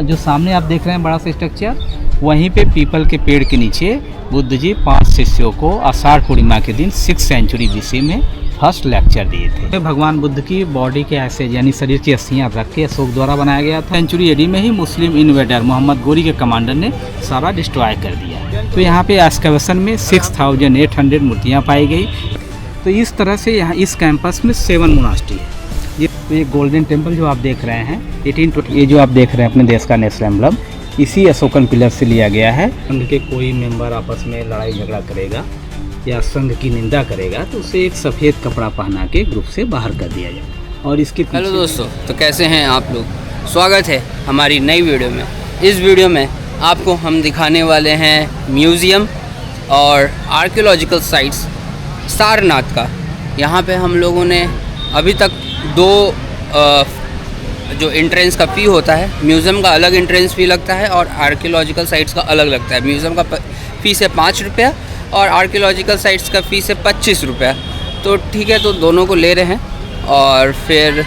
जो सामने आप देख रहे हैं बड़ा सा स्ट्रक्चर, वहीं पे पीपल के पेड़ के नीचे बुद्ध जी 5 शिष्यों को आषाढ़ पूर्णिमा के दिन 6 सेंचुरी BC में फर्स्ट लेक्चर दिए थे। भगवान बुद्ध की बॉडी के ऐसे यानी शरीर की अस्थियां रख के अशोक द्वारा बनाया गया था। सेंचुरी AD में ही मुस्लिम इन्वेडर मोहम्मद गोरी के कमांडर ने सारा डिस्ट्रॉय कर दिया। तो यहाँ पे एक्सकवेशन में 6800 मूर्तियाँ पाई गई। तो इस तरह से यहाँ इस कैंपस में 7 मोनास्ट्री है। ये गोल्डन टेम्पल जो आप देख रहे हैं 1820, ये जो आप देख रहे हैं अपने देश का नेशनल एम्बलम, इसी अशोकन पिलर से लिया गया है। संघ के कोई मेंबर आपस में लड़ाई झगड़ा करेगा या संघ की निंदा करेगा तो उसे एक सफ़ेद कपड़ा पहना के ग्रुप से बाहर कर दिया जाए। और इसके हेलो दोस्तों, तो कैसे हैं आप लोग। स्वागत है हमारी नई वीडियो में। इस वीडियो में आपको हम दिखाने वाले हैं म्यूज़ियम और आर्कियोलॉजिकल साइट्स सारनाथ का। यहाँ पे हम लोगों ने अभी तक 2 जो एंट्रेंस का फ़ी होता है, म्यूज़ियम का अलग एंट्रेंस फ़ी लगता है और आर्कियोलॉजिकल साइट्स का अलग लगता है। म्यूज़ियम का फ़ीस है 5 रुपया और आर्कियोलॉजिकल साइट्स का फ़ीस है 25 रुपया। तो ठीक है, तो दोनों को ले रहे हैं और फिर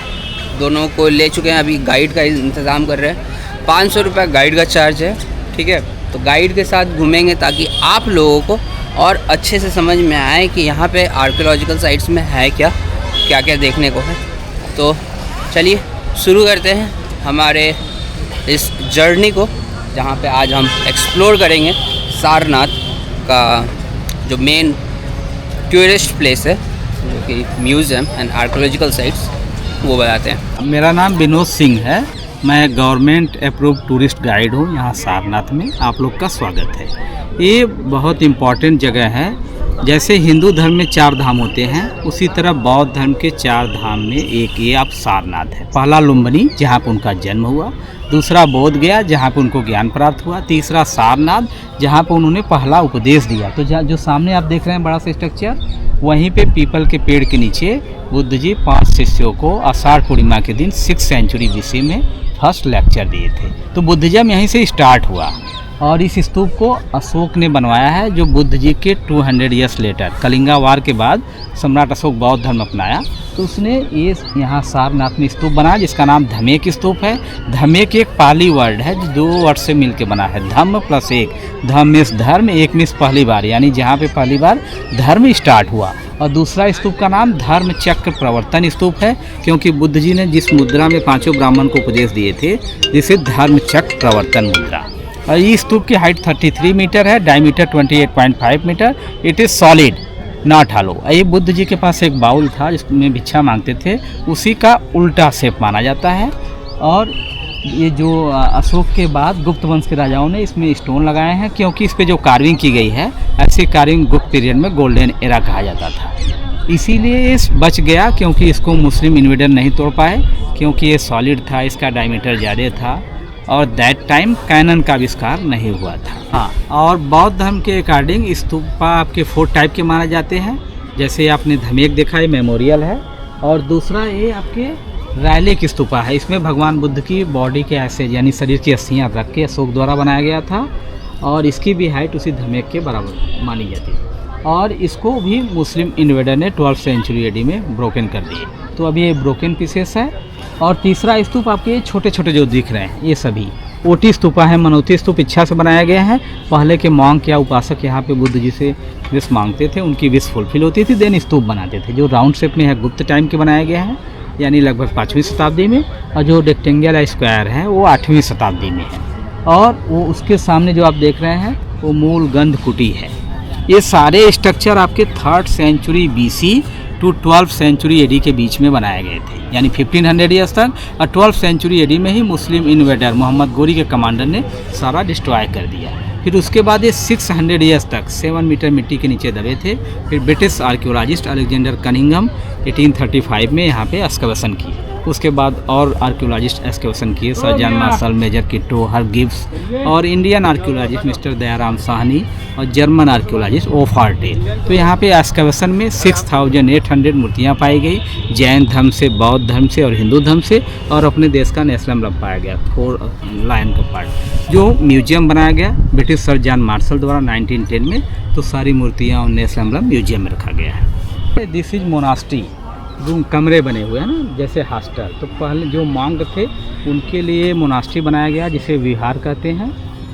दोनों को ले चुके हैं। अभी गाइड का इंतज़ाम कर रहे हैं। 500 रुपया गाइड का चार्ज है, ठीक है। तो गाइड के साथ घूमेंगे ताकि आप लोगों को और अच्छे से समझ में आए कि यहाँ पे आर्कियोलॉजिकल साइट्स में है क्या क्या देखने को है। तो चलिए शुरू करते हैं हमारे इस जर्नी को, जहाँ पे आज हम एक्सप्लोर करेंगे सारनाथ का जो मेन टूरिस्ट प्लेस है, जो कि म्यूज़ियम एंड आर्कियोलॉजिकल साइट्स, वो बताते हैं। मेरा नाम विनोद सिंह है। मैं गवर्नमेंट अप्रूव्ड टूरिस्ट गाइड हूँ यहाँ सारनाथ में। आप लोग का स्वागत है। ये बहुत इम्पॉर्टेंट जगह है। जैसे हिंदू धर्म में 4 धाम होते हैं, उसी तरह बौद्ध धर्म के 4 धाम में एक ये आप सारनाथ है। पहला लुम्बिनी, जहाँ पर उनका जन्म हुआ। दूसरा बोध गया, जहाँ पर उनको ज्ञान प्राप्त हुआ। तीसरा सारनाथ, जहाँ पर उन्होंने पहला उपदेश दिया। तो जो सामने आप देख रहे हैं बड़ा सा स्ट्रक्चर, वहीं पे पीपल के पेड़ के नीचे बुद्ध जी 5 शिष्यों को आषाढ़ पूर्णिमा के दिन 6 सेंचुरी BC में फर्स्ट लेक्चर दिए थे। तो बुद्धिज्म यहीं से स्टार्ट हुआ और इस स्तूप को अशोक ने बनवाया है, जो बुद्ध जी के 200 ईयर्स लेटर कलिंगा वार के बाद सम्राट अशोक बौद्ध धर्म अपनाया तो उसने ये यहाँ सारनाथ में स्तूप बनाया, जिसका नाम धमेक स्तूप है। धमेक एक पाली वर्ड है जो 2 वर्ड से मिलकर बना है। धम्म प्लस एक, धम्म मीन्स धर्म, एक मीन्स पहली बार, यानी जहाँ पे पहली बार धर्म स्टार्ट हुआ। और दूसरा स्तूप का नाम धर्म चक्र प्रवर्तन स्तूप है, क्योंकि बुद्ध जी ने जिस मुद्रा में 5 ब्राह्मण को उपदेश दिए थे, जिसे धर्म चक्र प्रवर्तन मुद्रा। और ये स्तूप की हाइट 33 मीटर है, diameter 28.5 metre. It is solid, not hollow. ये बुद्ध जी के पास एक बाउल था जिसमें भिक्षा मांगते थे, उसी का उल्टा शेप माना जाता है। और ये जो अशोक के बाद गुप्त वंश के राजाओं ने इसमें स्टोन लगाए हैं, क्योंकि इस पे जो कार्विंग की गई है, ऐसी कार्विंग गुप्त पीरियड में गोल्डन एरा कहा जाता था। इसीलिए ये बच गया, क्योंकि इसको मुस्लिम इन्वेडर नहीं तोड़ पाए, क्योंकि ये सॉलिड था, इसका डायमीटर ज़्यादा था और दैट टाइम कैनन का आविष्कार नहीं हुआ था। हाँ, और बौद्ध धर्म के अकॉर्डिंग स्तूपा आपके 4 टाइप के माने जाते हैं। जैसे आपने धमेक देखा, ये मेमोरियल है। और दूसरा ये आपके रैले की स्तूपा है। इसमें भगवान बुद्ध की बॉडी के ऐसे यानी शरीर की अस्थियां रख के अशोक द्वारा बनाया गया था और इसकी भी हाइट उसी धमेक के बराबर मानी जाती है। और इसको भी मुस्लिम इन्वेडर ने 12th सेंचुरी AD में ब्रोकन कर दिए। तो अभी ये ब्रोकन पीसेस है। और तीसरा स्तूप आपके छोटे छोटे जो दिख रहे हैं, ये सभी ओटी स्तूपा है। मनोती स्तूप इच्छा से बनाया गया है। पहले के मॉन्क या उपासक यहाँ पे बुद्ध जी से विश मांगते थे, उनकी विश फुलफिल होती थी, देन स्तूप बनाते थे। जो राउंड शेप में है गुप्त टाइम के बनाया गया है, यानी लगभग 5वीं शताब्दी में। और जो रेक्टेंगल या स्क्वायर है वो 8वीं शताब्दी में है। और वो उसके सामने जो आप देख रहे हैं वो मूल गंध कुटी है। ये सारे स्ट्रक्चर आपके 3rd century BC to 12th century AD के बीच में बनाए गए थे, यानी 1500 ईयर्स तक। और 12th सेंचुरी AD में ही मुस्लिम इन्वेडर मोहम्मद गोरी के कमांडर ने सारा डिस्ट्रॉय कर दिया। फिर उसके बाद ये 600 ईयर्स तक 7 मीटर मिट्टी के नीचे दबे थे। फिर ब्रिटिश आर्कियोलॉजिस्ट अलेक्जेंडर कनिंघम 1835 में यहाँ पे एक्सकवेशन की। उसके बाद और आर्कियोलॉजिस्ट एक्सकवेशन किए, सर जॉन मार्शल, मेजर किट्टो, हर गिब्स, और Indian archaeologist mister Dayaram Sahni और जर्मन आर्कियोलॉजिस्ट ओफार्टे। तो यहाँ पे एक्सकवेशन में 6800 मूर्तियाँ पाई गई, जैन धर्म से, बौद्ध धर्म से और हिंदू धर्म से। और अपने देश का नेशनल एम्बलम पाया गया, 4 लायन का पार्ट, जो म्यूजियम बनाया गया ब्रिटिश सर जॉन मार्शल द्वारा 1910 में। तो सारी मूर्तियाँ और नेशनल एम्बलम म्यूजियम में रखा गया है। This is monastery. रूम कमरे बने हुए हैं ना, जैसे हॉस्टल। तो पहले जो मॉन्क थे उनके लिए मोनास्ट्री बनाया गया जिसे विहार कहते हैं।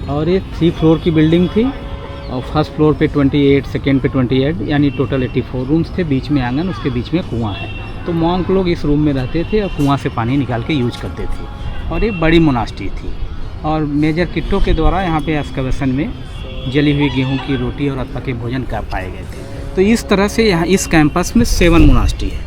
और ये 3 फ्लोर की बिल्डिंग थी और फर्स्ट फ्लोर पे 28, सेकेंड पे 28, यानी टोटल 84 रूम्स थे। बीच में आंगन, उसके बीच में कुआं है। तो मॉन्क लोग इस रूम में रहते थे और कुआं से पानी निकाल के यूज करते थे। और ये बड़ी मोनास्ट्री थी। और मेजर किट्टो के द्वारा यहाँ पे एक्सकवेशन में जली हुई गेहूं की रोटी और अत्ता के भोजन कर पाए गए थे। तो इस तरह से यहाँ इस कैंपस में 7 मोनास्ट्री है,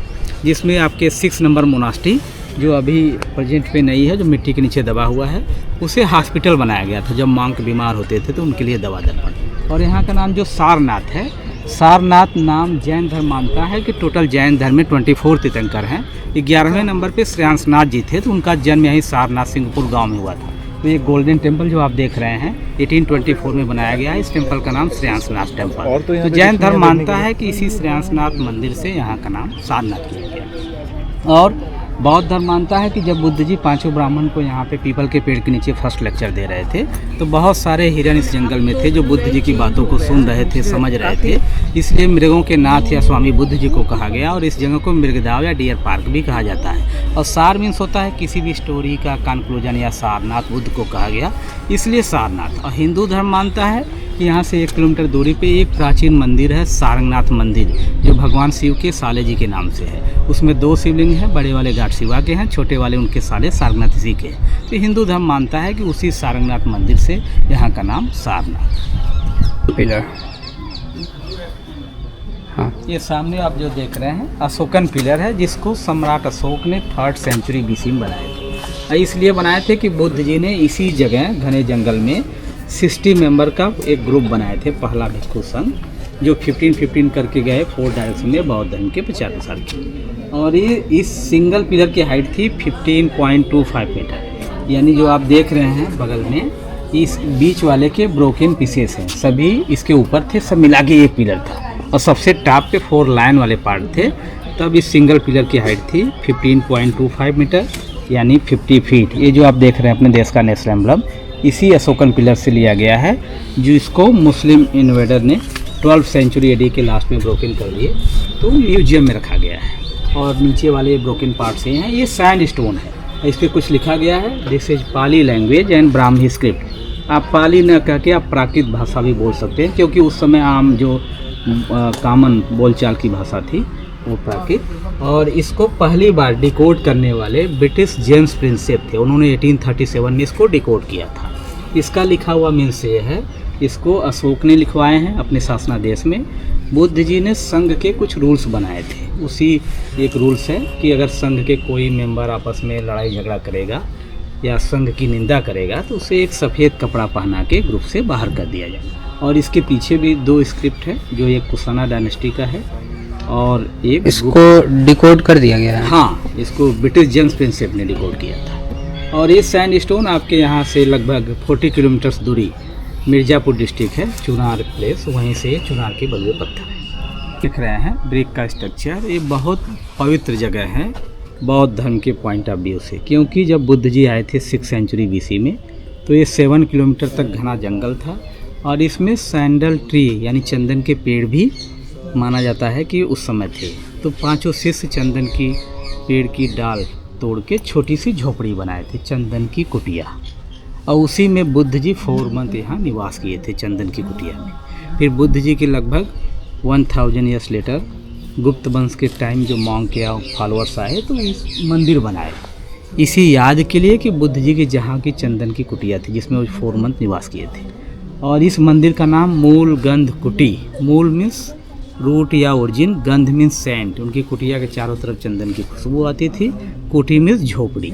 जिसमें आपके 6 नंबर मोनास्ट्री जो अभी प्रेजेंट पे नहीं है, जो मिट्टी के नीचे दबा हुआ है, उसे हॉस्पिटल बनाया गया था। जब मॉन्क बीमार होते थे तो उनके लिए दवा दर्पण। और यहाँ का नाम जो सारनाथ है, सारनाथ नाम जैन धर्म मानता है कि टोटल जैन धर्म में 24 तीर्थंकर हैं। 11वें नंबर पे श्रेयांसनाथ जी थे, तो उनका जन्म यहीं सारनाथ सिंहपुर गांव में हुआ था। तो ये गोल्डन टेम्पल जो आप देख रहे हैं 1824 में बनाया गया है। इस टेम्पल का नाम श्रेयांसनाथ टेम्पल। तो जैन धर्म मानता है कि इसी श्रेयांसनाथ मंदिर से यहाँ का नाम सारनाथ किया गया। और बौद्ध धर्म मानता है कि जब बुद्ध जी 5 ब्राह्मण को यहाँ पे पीपल के पेड़ के नीचे फर्स्ट लेक्चर दे रहे थे, तो बहुत सारे हिरन इस जंगल में थे जो बुद्ध जी की बातों को सुन रहे थे, समझ रहे थे। इसलिए मृगों के नाथ या स्वामी बुद्ध जी को कहा गया। और इस जगह को मृगदाव या डियर पार्क भी कहा जाता है। और सार मीन्स होता है किसी भी स्टोरी का कंक्लूजन, या सारनाथ बुद्ध को कहा गया, इसलिए सारनाथ। और हिंदू धर्म मानता है कि यहाँ से 1 किलोमीटर दूरी पे एक प्राचीन मंदिर है, सारंगनाथ मंदिर, जो भगवान शिव के साले जी के नाम से है। उसमें 2 शिवलिंग हैं, बड़े वाले घाट शिवा के हैं, छोटे वाले उनके साले सारंगनाथ जी के हैं। तो हिंदू धर्म मानता है कि उसी सारंगनाथ मंदिर से यहाँ का नाम सारनाथ। पिलर, हाँ, ये सामने आप जो देख रहे हैं अशोकन पिलर है, जिसको सम्राट अशोक ने 3rd सेंचुरी BC में बनाए थे। इसलिए बनाए थे कि बुद्ध जी ने इसी जगह घने जंगल में 60 मेंबर का एक ग्रुप बनाए थे, पहला भिक्षु संघ, जो 15-15 करके गए 4 डायरेक्शन में बौद्ध धर्म के 50 साल की। और ये इस सिंगल पिलर की हाइट थी 15.25 मीटर। यानी जो आप देख रहे हैं बगल में, इस बीच वाले के ब्रोकन पीसेस हैं, सभी इसके ऊपर थे, सब मिला के एक पिलर था। और सबसे टॉप पे 4 लाइन वाले पार्ट थे। तब इस सिंगल पिलर की हाइट थी 15.25 मीटर, यानी 50 फीट। ये जो आप देख रहे हैं अपने देश का नेशनल एम्बलम इसी अशोकन पिलर से लिया गया है, जो इसको मुस्लिम इन्वेडर ने 12th सेंचुरी AD के लास्ट में ब्रोकन कर दिए, तो म्यूजियम में रखा गया है। और नीचे वाले ब्रोकन पार्ट से हैं, ये सैंड स्टोन है। इस पर कुछ लिखा गया है, this is Pali language and Brahmi script. आप पाली न कह के आप प्राकृत भाषा भी बोल सकते हैं, क्योंकि उस समय आम जो कॉमन बोलचाल की भाषा थी वो प्राकृत। और इसको पहली बार डिकोड करने वाले ब्रिटिश जेम्स प्रिंसेप थे, उन्होंने 1837 में इसको डिकोड किया था। इसका लिखा हुआ मीन्स ये है, इसको अशोक ने लिखवाए हैं अपने शासनादेश में। बुद्ध जी ने संघ के कुछ रूल्स बनाए थे, उसी एक रूल्स है कि अगर संघ के कोई मेंबर आपस में लड़ाई झगड़ा करेगा या संघ की निंदा करेगा, तो उसे एक सफ़ेद कपड़ा पहना के ग्रुप से बाहर कर दिया जाए। और इसके पीछे भी 2 स्क्रिप्ट है, जो एक कुशाना डायनेस्टी का है और एक इसको डिकोड कर दिया गया है। हाँ, इसको ब्रिटिश जेम्स प्रिंसेप ने डिकोड किया था। और ये सैंड स्टोन आपके यहाँ से लगभग 40 किलोमीटर्स दूरी मिर्ज़ापुर डिस्ट्रिक्ट है, चुनार प्लेस, वहीं से चुनार के बलुए पत्थर है। दिख रहे हैं ब्रिक का स्ट्रक्चर। ये बहुत पवित्र जगह है बौद्ध धर्म के पॉइंट ऑफ व्यू से, क्योंकि जब बुद्ध जी आए थे 6th सेंचुरी BC में, तो ये 7 किलोमीटर तक घना जंगल था। और इसमें सैंडल ट्री यानी चंदन के पेड़ भी माना जाता है कि उस समय थे। तो 5 शिष्य चंदन की पेड़ की डाल तोड़ के छोटी सी झोपड़ी बनाए थे, चंदन की कुटिया। और उसी में बुद्ध जी 4 मंथ यहाँ निवास किए थे, चंदन की कुटिया में। फिर बुद्ध जी के लगभग 1000 ईयर्स लेटर गुप्त वंश के टाइम जो मॉन्क के फॉलोअर्स आए, तो इस मंदिर बनाए इसी याद के लिए कि बुद्ध जी की जहाँ की चंदन की कुटिया थी, जिसमें वो 4 मंथ निवास किए थे। और इस मंदिर का नाम मूल गंध कुटी, मूल मीन्स रूट या ओरिजिन, गंध मीन्स सेंट। उनकी कुटिया के चारों तरफ चंदन की खुशबू आती थी। कुटी मीन्स झोपड़ी।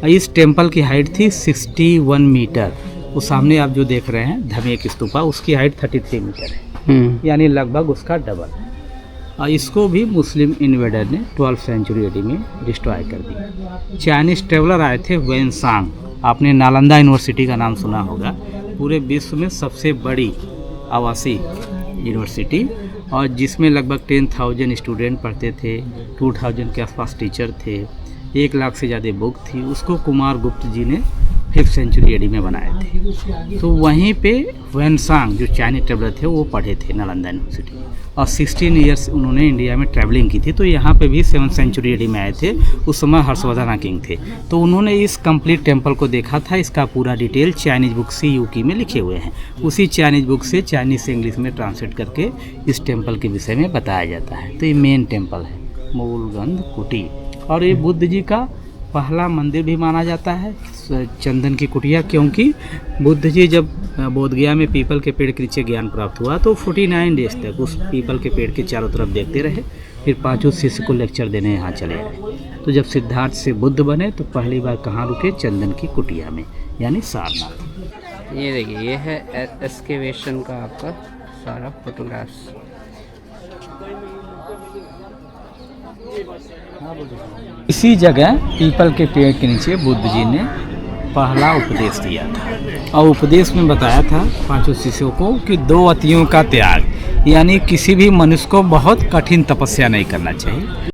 इस टेम्पल की हाइट थी 61 मीटर। वो सामने आप जो देख रहे हैं धमेक स्तूपा, उसकी हाइट 33 मीटर है, यानी लगभग उसका डबल। और इसको भी मुस्लिम इन्वेडर ने 12th सेंचुरी AD में डिस्ट्रॉय कर दिया। चाइनीज ट्रेवलर आए थे वेनसांग, आपने नालंदा यूनिवर्सिटी का नाम सुना होगा, पूरे विश्व में सबसे बड़ी आवासीय यूनिवर्सिटी, और जिसमें लगभग 10,000 स्टूडेंट पढ़ते थे, 2000 के आसपास टीचर थे, 1 लाख से ज़्यादा बुक थी। उसको कुमार गुप्त जी ने 5th सेंचुरी एडी में बनाए थे। तो वहीं पे वेनसांग जो चाइनीज ट्रेवलर थे वो पढ़े थे नालंदा यूनिवर्सिटी में, और 16 ईयर्स उन्होंने इंडिया में ट्रैवलिंग की थी। तो यहाँ पे भी 7th सेंचुरी एडी में आए थे, उस समय हर्षवर्धन किंग थे। तो उन्होंने इस कंप्लीट टेम्पल को देखा था। इसका पूरा डिटेल चाइनीज बुक से यूकी में लिखे हुए हैं। उसी चाइनीज बुक से चाइनीज से इंग्लिश में ट्रांसलेट करके इस टेम्पल के विषय में बताया जाता है। तो ये मेन टेम्पल है मूलगंध कुटी, और ये बुद्ध जी का पहला मंदिर भी माना जाता है, चंदन की कुटिया। क्योंकि बुद्ध जी जब बोधगया में पीपल के पेड़ के नीचे ज्ञान प्राप्त हुआ तो 49 डेज तक उस पीपल के पेड़ के चारों तरफ देखते रहे। फिर 5 शिष्य को लेक्चर देने यहाँ चले गए। तो जब सिद्धार्थ से बुद्ध बने तो पहली बार कहाँ रुके? चंदन की कुटिया में, यानी सारनाथ। ये देखिए, ये है एक्सकेवेशन का आपका सारा फोटोग्राफ्स। इसी जगह पीपल के पेड़ के नीचे बुद्ध जी ने पहला उपदेश दिया था, और उपदेश में बताया था 5 शिष्यों को कि 2 अतियों का त्याग, यानी किसी भी मनुष्य को बहुत कठिन तपस्या नहीं करना चाहिए।